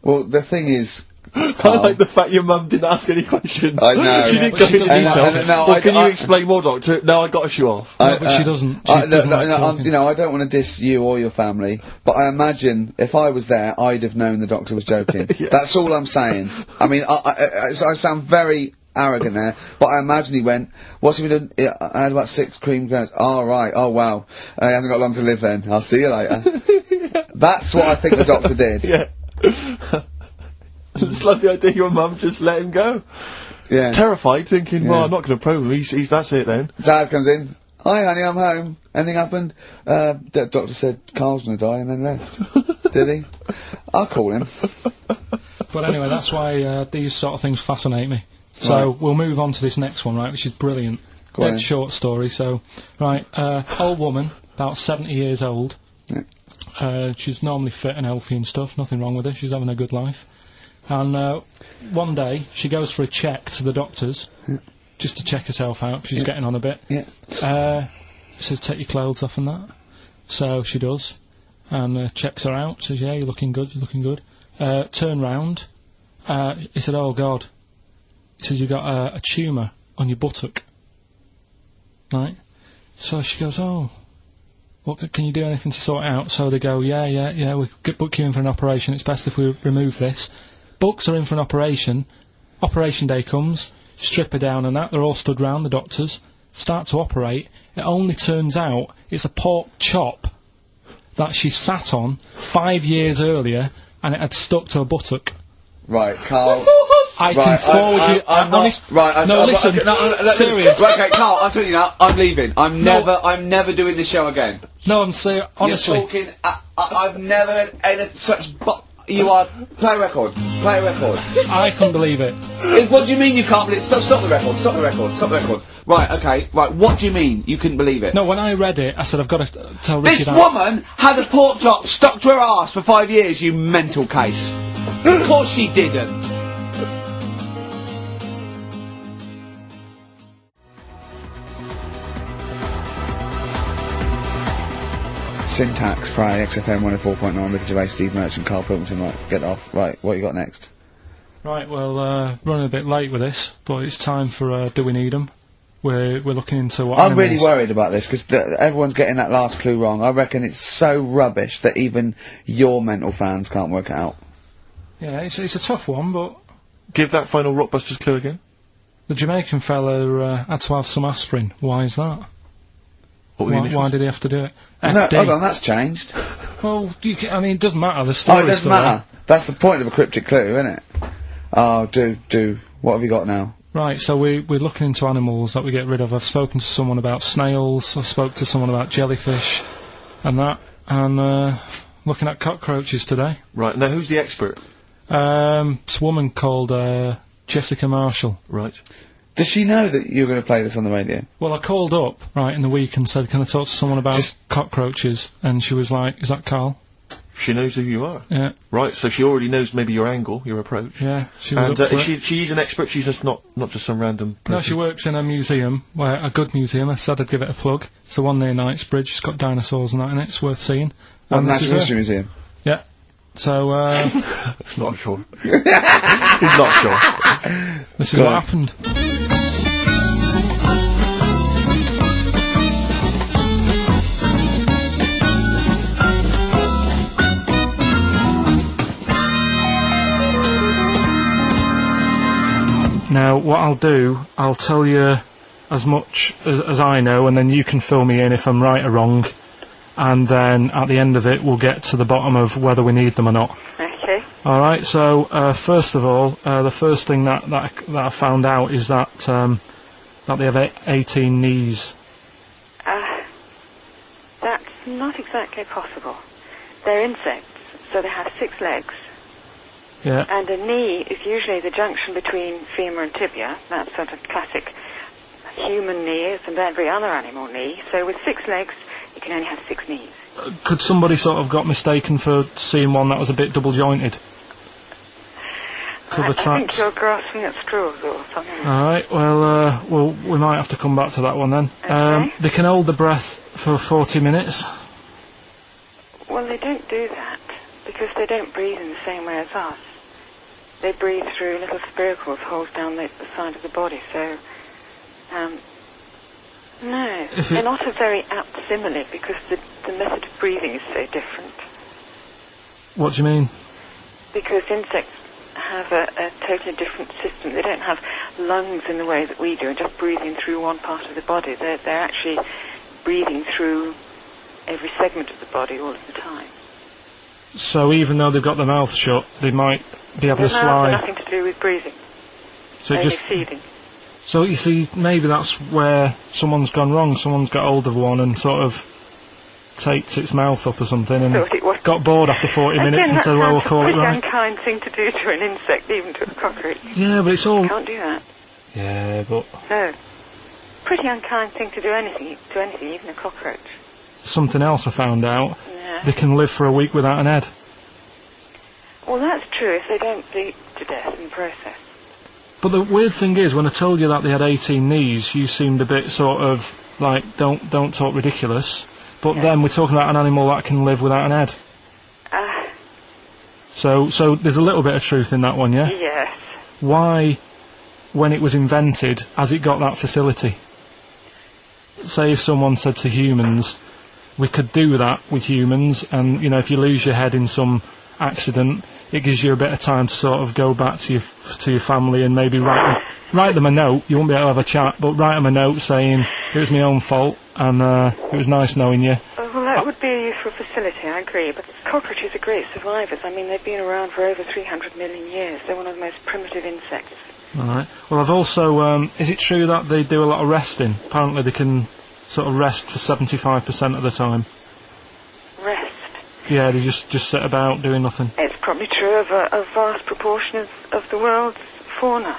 Well, the thing is, I like the fact your mum didn't ask any questions. I know. She Yeah, didn't but go she into doesn't. detail. No, Well, can you explain more, Doctor? No, I got to show off. No, but she doesn't. She doesn't like talking. you know, I don't want to diss you or your family, but I imagine if I was there, I'd have known the doctor was joking. Yeah. That's all I'm saying. I mean, I sound very arrogant there, but I imagine he went, what's he been doing? I had about 6 cream granules. Oh, right. Oh, wow. He hasn't got long to live then. I'll see you later. That's what I think the doctor did. Yeah. Just love the idea your mum just let him go. Yeah. Terrified, thinking, Yeah. well, I'm not going to probe him. He's that's it then. Dad comes in. Hi, honey, I'm home. Anything happened? The doctor said Carl's gonna die and then left. Did he? I'll call him. But anyway, that's why these sort of things fascinate me. So Right. we'll move on to this next one, right, which is brilliant. Go on Dead then. short story. So, right, old woman, about 70 years old. Yeah. She's normally fit and healthy and stuff. Nothing wrong with her. She's having a good life. And one day she goes for a check to the doctors, just to check herself out 'cause she's getting on a bit. Yeah. Says take your clothes off and that. So she does, and checks her out. Says yeah, you're looking good. You're looking good. Turn round. He said, oh God. He said you got a tumour on your buttock. Right. So she goes, oh. What can you do anything to sort it out? So they go, yeah, we could book you in for an operation. It's best if we remove this. Books are in for an operation. Operation day comes, strip her down and that. They're all stood round, the doctors. Start to operate. It only turns out it's a pork chop that she sat on 5 years earlier and it had stuck to her buttock. Right, Carl. I can forward you. I'm not, honest. right, No, listen. Serious. Right, okay, Carl, I'm telling you now, I'm leaving. I'm never doing this show again. No, I'm serious. Honestly. You're talking, I've never had any such, you are, play a record. I couldn't believe it. What do you mean you can't believe it? Stop the record. Right, okay, right, what do you mean you couldn't believe it? No, when I read it, I said I've got to tell Richard. This woman had a pork chop stuck to her arse for 5 years, you mental case. Of course she didn't. Syntax, Friday, XFM 104.9, Ricky Gervais, Steve Merchant, Carl Pilkington. Right, get off. Right, what you got next? Right, well, running a bit late with this, but it's time for Do We Need 'Em? We're looking into what I'm really animals- worried about this, because everyone's getting that last clue wrong. I reckon it's so rubbish that even your mental fans can't work it out. Yeah, it's a tough one, but Give that final Rockbusters clue again. The Jamaican fella had to have some aspirin. Why is that? What were the initials? Why did he have to do it? No, FD. hold on, that's changed. Well, I mean, it doesn't matter. The Oh, story. it doesn't matter. That's the point of a cryptic clue, isn't it? Oh, do. What have you got now? Right, so we're looking into animals that we get rid of. I've spoken to someone about snails. I spoke to someone about jellyfish, and that. And looking at cockroaches today. Right, now who's the expert? It's a woman called Jessica Marshall. Right. Does she know that you're going to play this on the radio? Well, I called up right in the week and said, "Can I talk to someone about Just- cockroaches?" And she was like, "Is that Carl?" She knows who you are. Yeah, Right, so she already knows maybe your angle, your approach. yeah. She was And up for it. she's an expert, she's just not just some random person. No, she works in a museum, a good museum. I said I'd give it a plug. It's the one near Knightsbridge. It's got dinosaurs and that in it. It's worth seeing. On And the this is Natural her. History Museum. Yeah. So, Not sure. He's not sure. this is Go what on. happened. Now, what I'll do, I'll tell you as much as I know, and then you can fill me in if I'm right or wrong. And then at the end of it, we'll get to the bottom of whether we need them or not. Okay. All right. So first of all, the first thing that I found out is that they have 18 knees. That's not exactly possible. They're insects, so they have 6 legs. Yeah. And a knee is usually the junction between femur and tibia. That's sort of classic human knee, and every other animal knee. So with 6 legs, you can only have 6 knees. Could somebody sort of got mistaken for seeing one that was a bit double jointed? Cover I tracks. think you're grasping at straws or something. All right. Well, we might have to come back to that one then. Okay. They can hold the breath for 40 minutes. Well, they don't do that because they don't breathe in the same way as us. They breathe through little spiracles holes down the side of the body, so no, they're not a very apt simile because the method of breathing is so different. What do you mean? Because insects have a totally different system. They don't have lungs in the way that we do and just breathing through one part of the body. They're actually breathing through every segment of the body all of the time. So even though they've got their mouth shut, they might be able to Their mouths have slide. nothing to do with breathing, So it only just. feeding. So you see, maybe that's where someone's gone wrong. Someone's got hold of one and sort of taped its mouth up or something and Thought it was- got bored after 40 minutes Again, and said, well, we'll call it that's a right. pretty unkind thing to do to an insect, even to a cockroach. Yeah, but it's all... Can't do that. Yeah, but No. Pretty unkind thing to do anything, even a cockroach. something else I found out. Yeah. They can live for a week without an head. Well, that's true if they don't bleed to death in the process. But the weird thing is, when I told you that they had 18 knees, you seemed a bit sort of like, don't talk ridiculous. But then we're talking about an animal that can live without an head. So there's a little bit of truth in that one, yeah? Yes. Why, when it was invented, has it got that facility? Say if someone said to humans, we could do that with humans, and, you know, if you lose your head in some accident, it gives you a bit of time to sort of go back to your family and maybe write them a note. You won't be able to have a chat, but write them a note saying, it was my own fault, and it was nice knowing you. Well, that would be a useful facility, I agree, but cockroaches are great survivors. I mean, they've been around for over 300 million years. They're one of the most primitive insects. Alright. Well, I've also, is it true that they do a lot of resting? Apparently they can sort of rest for 75% of the time. Rest. Yeah, they just sit about doing nothing. It's probably true of a vast proportion of the world's fauna.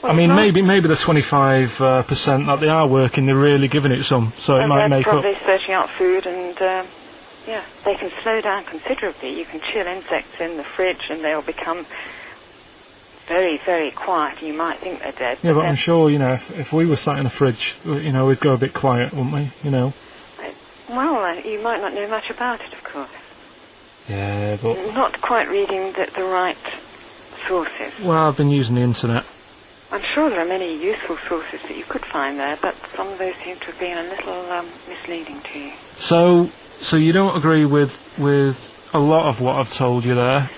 Well, I mean, not- maybe the 25% that they are working, they're really giving it some, so it and might they're make probably up. searching out food and, yeah, they can slow down considerably. You can chill insects in the fridge and they'll become very, very quiet. You might think they're dead. Yeah, but they're- I'm sure, you know, if we were sat in a fridge, you know, we'd go a bit quiet, wouldn't we? You know. Well, you might not know much about it, of course. Yeah, but... Not quite reading the right sources. Well, I've been using the internet. I'm sure there are many useful sources that you could find there, but some of those seem to have been a little misleading to you. So you don't agree with a lot of what I've told you there?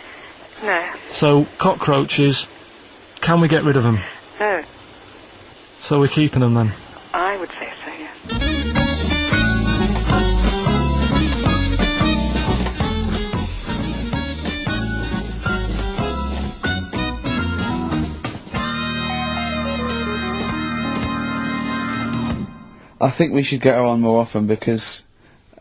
No. So, cockroaches, can we get rid of them? No. So we're keeping them then? I would say so, yes. I think we should get her on more often because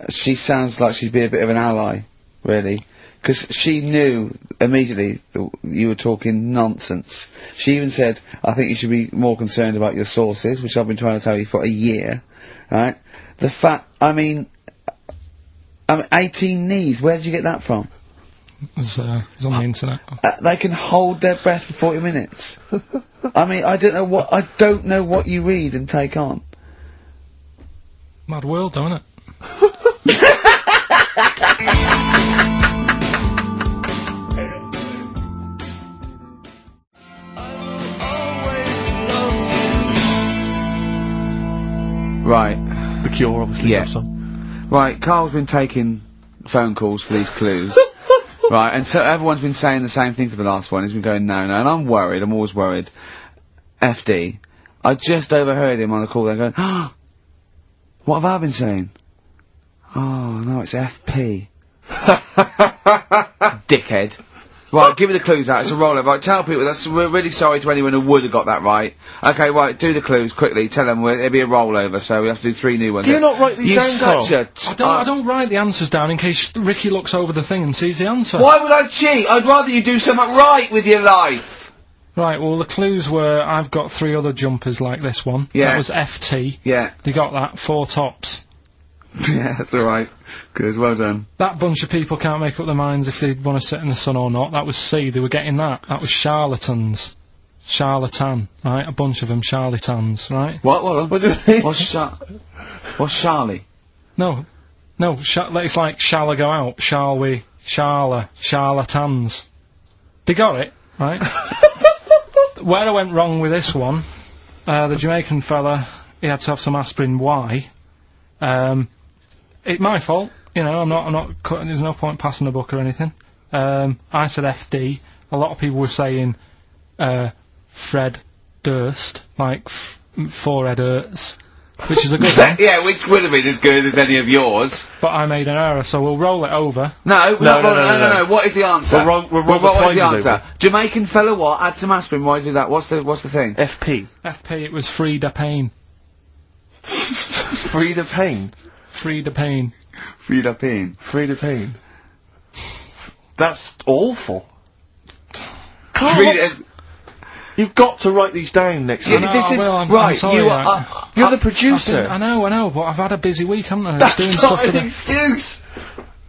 she sounds like she'd be a bit of an ally, really. Because she knew immediately that you were talking nonsense. She even said, I think you should be more concerned about your sources, which I've been trying to tell you for a year, right? The fact, I mean 18 knees, where did you get that from? It's on the internet. They can hold their breath for 40 minutes. I mean, I don't know what you read and take on. Mad world, don't it? Right. The Cure, obviously, Yeah. that song. Right, Carl's been taking phone calls for these clues. Right, and so everyone's been saying the same thing for the last one. He's been going, no, and I'm worried, I'm always worried. FD. I just overheard him on the call there going, oh, what have I been saying? Oh, no, it's FP. Dickhead. Right, give me the clues out, it's a rollover. Right, tell people, we're really sorry to anyone who would have got that right. Okay, right, do the clues quickly, tell them it'll be a rollover, so we have to do 3 new ones. Do you not write these You're down, such Carl? I don't write the answers down in case Ricky looks over the thing and sees the answer. Why would I cheat? I'd rather you do something right with your life. Right, well the clues were, I've got 3 other jumpers like this one. Yeah. That was FT. Yeah. They got that, 4 tops. Yeah, that's alright. Good, well done. That bunch of people can't make up their minds if they want to sit in the sun or not. That was C, they were getting that. That was charlatans. Charlatan, right? A bunch of them charlatans, right? What do you mean? What's Charlie? No, it's like, shall I go out? Shall we? Charlatans. They got it, right? Where I went wrong with this one, the Jamaican fella, he had to have some aspirin. Why? It's my fault, you know, I'm not cutting, there's no point passing the book or anything. I said FD, a lot of people were saying, Fred Durst, like, forehead hurts, which is a good one. Yeah, which would have been as good as any of yours. But I made an error, so we'll roll it over. No, what is the answer? We'll roll the what is the prizes answer? Jamaican fella what? Add some aspirin, why do that? What's the thing? FP. FP, it was Frida Payne. Frida Payne. Frida Payne. Frida Payne. Frida Payne. That's awful. Carl, Frida- you've got to write these down next Yeah, week. No, this I is will, I'm right. sorry, You like- are. You're the producer. I know, but I've had a busy week, haven't I? Just doing That's stuff not for an the... excuse.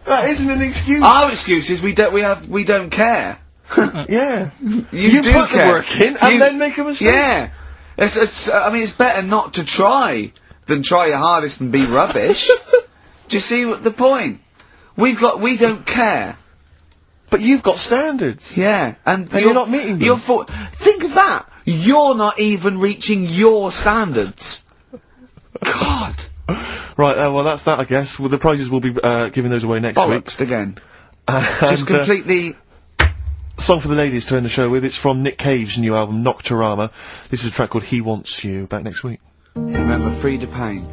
That isn't an excuse. Our excuse is we don't care. Yeah. You do put care. the work in and then make a mistake. Yeah. I mean, it's better not to try than try your hardest and be rubbish. Do you see what the point? We don't care. But you've got standards. Yeah, and you're not meeting them. Think of that. You're not even reaching your standards. God. Right, well that's that I guess. Well, the prizes will be giving those away next week. Bollocks again. And, Just completely... Song for the ladies to end the show with. It's from Nick Cave's new album, Nocturama. This is a track called He Wants You. Back next week. Remember, Frida Payne.